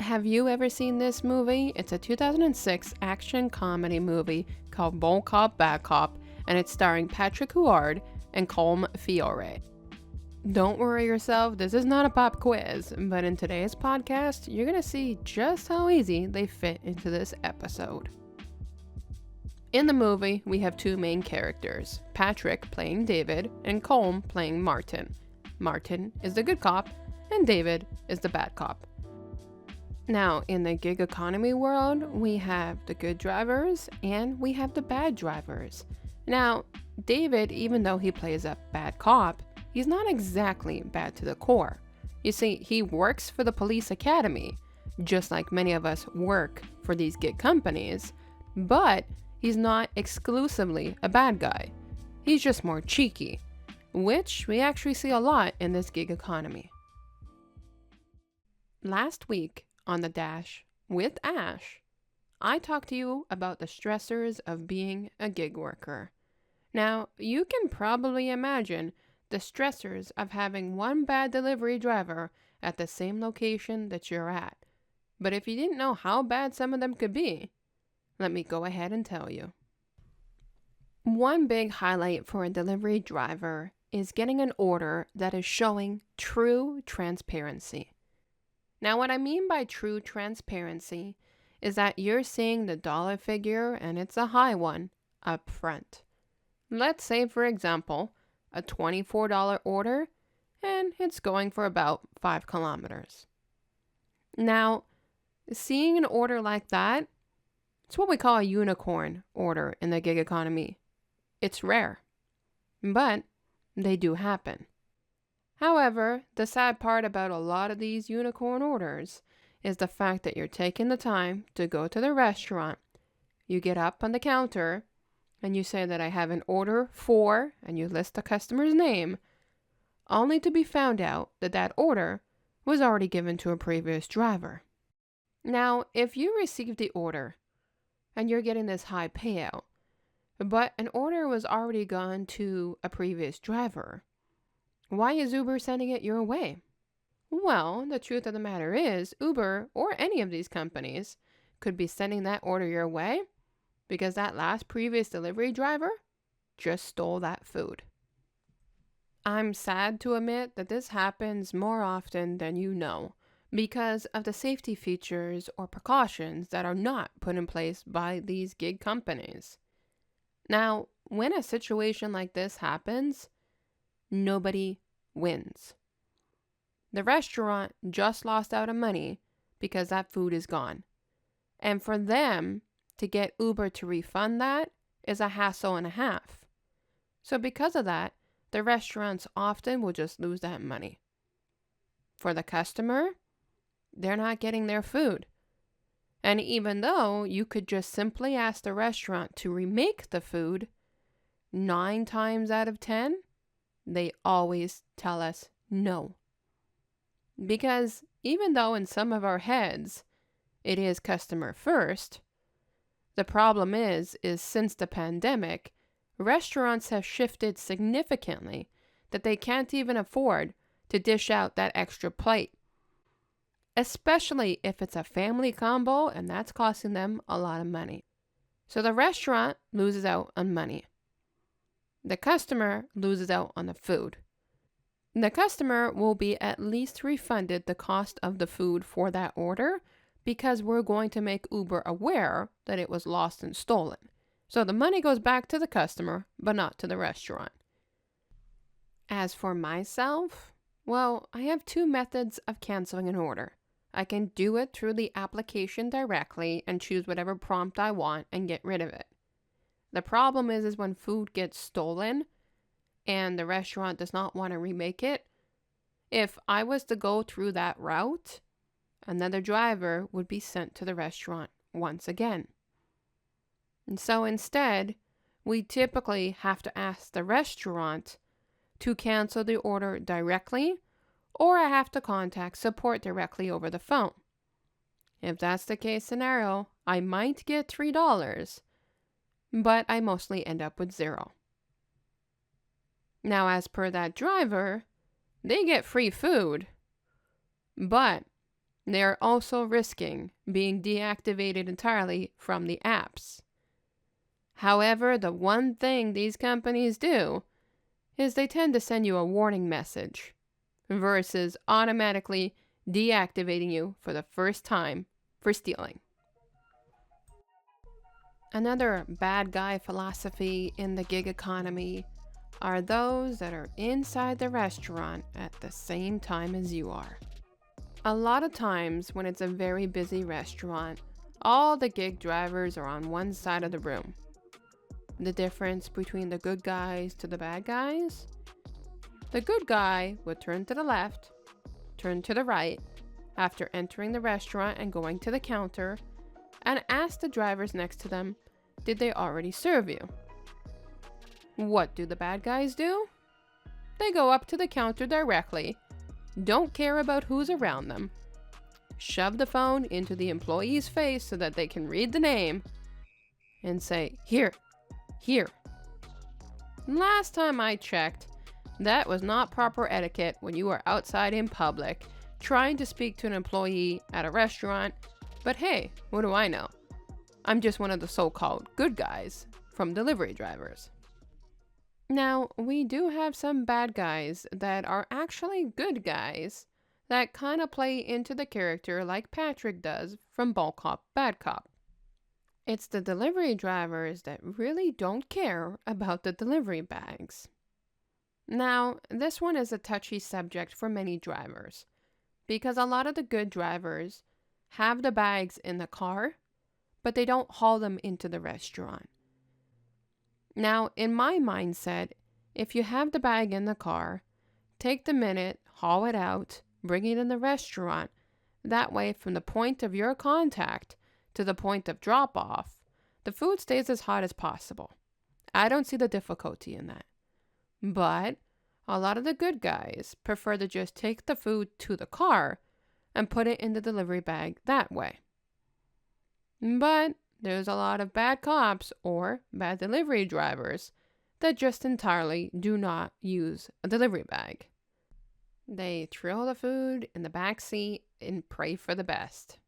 Have you ever seen this movie? It's a 2006 action comedy movie called Bon Cop, Bad Cop, and it's starring Patrick Huard and Colm Feore. Don't worry yourself, this is not a pop quiz, but in today's podcast, you're gonna see just how easy they fit into this episode. In the movie, we have two main characters, Patrick playing David and Colm playing Martin. Martin is the good cop, and David is the bad cop. Now, in the gig economy world, we have the good drivers and we have the bad drivers. Now, David, even though he plays a bad cop, he's not exactly bad to the core. You see, he works for the police academy, just like many of us work for these gig companies, but he's not exclusively a bad guy. He's just more cheeky, which we actually see a lot in this gig economy. Last week, on The Dash with Ash, I talked to you about the stressors of being a gig worker. Now, you can probably imagine the stressors of having one bad delivery driver at the same location that you're at. But if you didn't know how bad some of them could be, let me go ahead and tell you. One big highlight for a delivery driver is getting an order that is showing true transparency. Now, what I mean by true transparency is that you're seeing the dollar figure, and it's a high one, up front. Let's say, for example, a $24 order, and it's going for about 5 kilometers. Now, seeing an order like that, it's what we call a unicorn order in the gig economy. It's rare, but they do happen. However, the sad part about a lot of these unicorn orders is the fact that you're taking the time to go to the restaurant, you get up on the counter, and you say that I have an order for, and you list the customer's name, only to be found out that that order was already given to a previous driver. Now, if you received the order, and you're getting this high payout, but an order was already gone to a previous driver, why is Uber sending it your way? Well, the truth of the matter is, Uber, or any of these companies, could be sending that order your way because that last previous delivery driver just stole that food. I'm sad to admit that this happens more often than you know because of the safety features or precautions that are not put in place by these gig companies. Now, when a situation like this happens, nobody wins. The restaurant just lost out on money because that food is gone. And for them to get Uber to refund that is a hassle and a half. So because of that, the restaurants often will just lose that money. For the customer, they're not getting their food. And even though you could just simply ask the restaurant to remake the food, 9 times out of 10, they always tell us no. Because even though in some of our heads it is customer first, the problem is since the pandemic, restaurants have shifted significantly that they can't even afford to dish out that extra plate. Especially if it's a family combo and that's costing them a lot of money. So the restaurant loses out on money. The customer loses out on the food. The customer will be at least refunded the cost of the food for that order because we're going to make Uber aware that it was lost and stolen. So the money goes back to the customer, but not to the restaurant. As for myself, well, I have 2 methods of canceling an order. I can do it through the application directly and choose whatever prompt I want and get rid of it. The problem is when food gets stolen and the restaurant does not want to remake it. If I was to go through that route, another driver would be sent to the restaurant once again. And so instead, we typically have to ask the restaurant to cancel the order directly, or I have to contact support directly over the phone. If that's the case scenario, I might get $3, but I mostly end up with 0. Now, as per that driver, they get free food, but They are also risking being deactivated entirely from the apps. However, the one thing these companies do is they tend to send you a warning message versus automatically deactivating you for the first time for stealing. Another bad guy philosophy in the gig economy are those that are inside the restaurant at the same time as you are. A lot of times when it's a very busy restaurant, all the gig drivers are on one side of the room. The difference between the good guys to the bad guys? The good guy would turn to the left, turn to the right, after entering the restaurant and going to the counter, and ask the drivers next to them, did they already serve you? What do the bad guys do? They go up to the counter directly, don't care about who's around them, shove the phone into the employee's face so that they can read the name, and say, here. Last time I checked, that was not proper etiquette when you are outside in public trying to speak to an employee at a restaurant. But hey, what do I know? I'm just one of the so-called good guys from delivery drivers. Now, we do have some bad guys that are actually good guys that kind of play into the character like Patrick does from Ball Cop, Bad Cop. It's the delivery drivers that really don't care about the delivery bags. Now, this one is a touchy subject for many drivers because a lot of the good drivers have the bags in the car, but they don't haul them into the restaurant. Now, in my mindset, if you have the bag in the car, take the minute, haul it out, bring it in the restaurant. That way, from the point of your contact to the point of drop-off, the food stays as hot as possible. I don't see the difficulty in that. But a lot of the good guys prefer to just take the food to the car and put it in the delivery bag that way. But there's a lot of bad cops or bad delivery drivers that just entirely do not use a delivery bag. They throw the food in the back seat and pray for the best.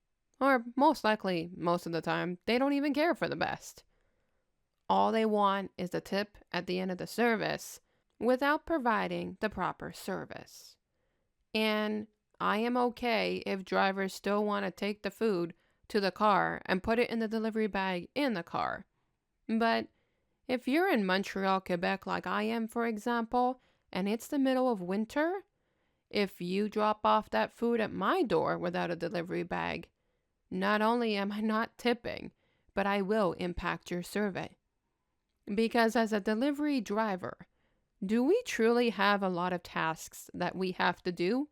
Or most likely, most of the time, they don't even care for the best. All they want is the tip at the end of the service without providing the proper service. And I am okay if drivers still want to take the food to the car and put it in the delivery bag in the car. But if you're in Montreal, Quebec, like I am, for example, and it's the middle of winter, if you drop off that food at my door without a delivery bag, not only am I not tipping, but I will impact your survey. Because as a delivery driver, do we truly have a lot of tasks that we have to do?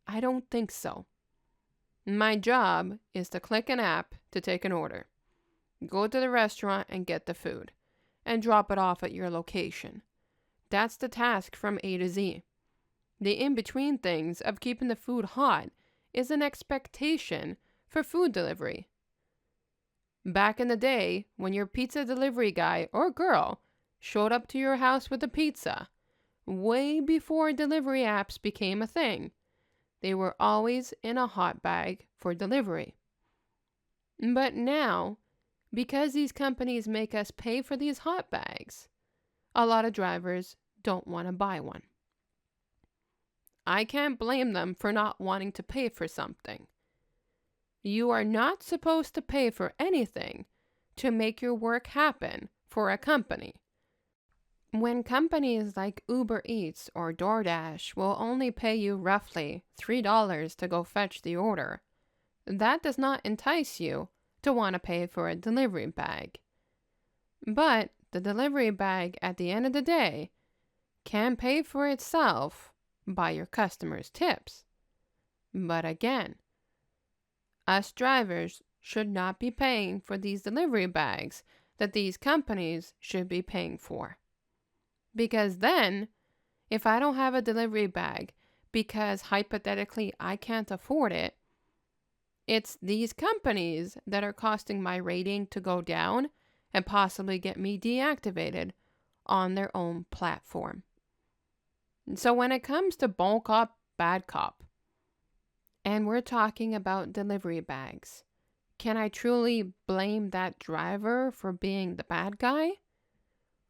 I don't think so. My job is to click an app to take an order, go to the restaurant and get the food, and drop it off at your location. That's the task from A to Z. The in-between things of keeping the food hot is an expectation for food delivery. Back in the day, when your pizza delivery guy or girl showed up to your house with a pizza, way before delivery apps became a thing, they were always in a hot bag for delivery. But now, because these companies make us pay for these hot bags, a lot of drivers don't want to buy one. I can't blame them for not wanting to pay for something. You are not supposed to pay for anything to make your work happen for a company. When companies like Uber Eats or DoorDash will only pay you roughly $3 to go fetch the order, that does not entice you to want to pay for a delivery bag. But the delivery bag at the end of the day can pay for itself by your customers' tips. But again, us drivers should not be paying for these delivery bags that these companies should be paying for. Because then, if I don't have a delivery bag because hypothetically I can't afford it, it's these companies that are costing my rating to go down and possibly get me deactivated on their own platform. So when it comes to Ball Cop, Bad Cop, And we're talking about delivery bags. Can I truly blame that driver for being the bad guy?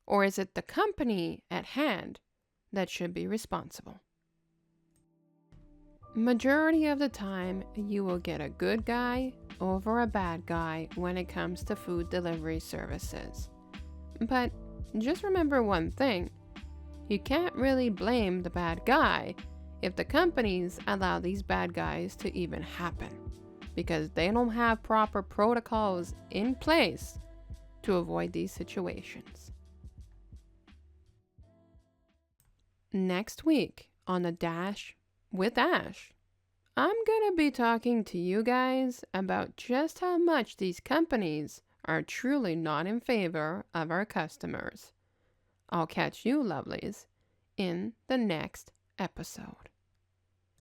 Or is it the company at hand that should be responsible? Majority of the time, you will get a good guy over a bad guy when it comes to food delivery services. But just remember one thing. You can't really blame the bad guy if the companies allow these bad guys to even happen, because they don't have proper protocols in place to avoid these situations. Next week on The Dash with Ash, I'm gonna be talking to you guys about just how much these companies are truly not in favor of our customers. I'll catch you, lovelies, in the next episode.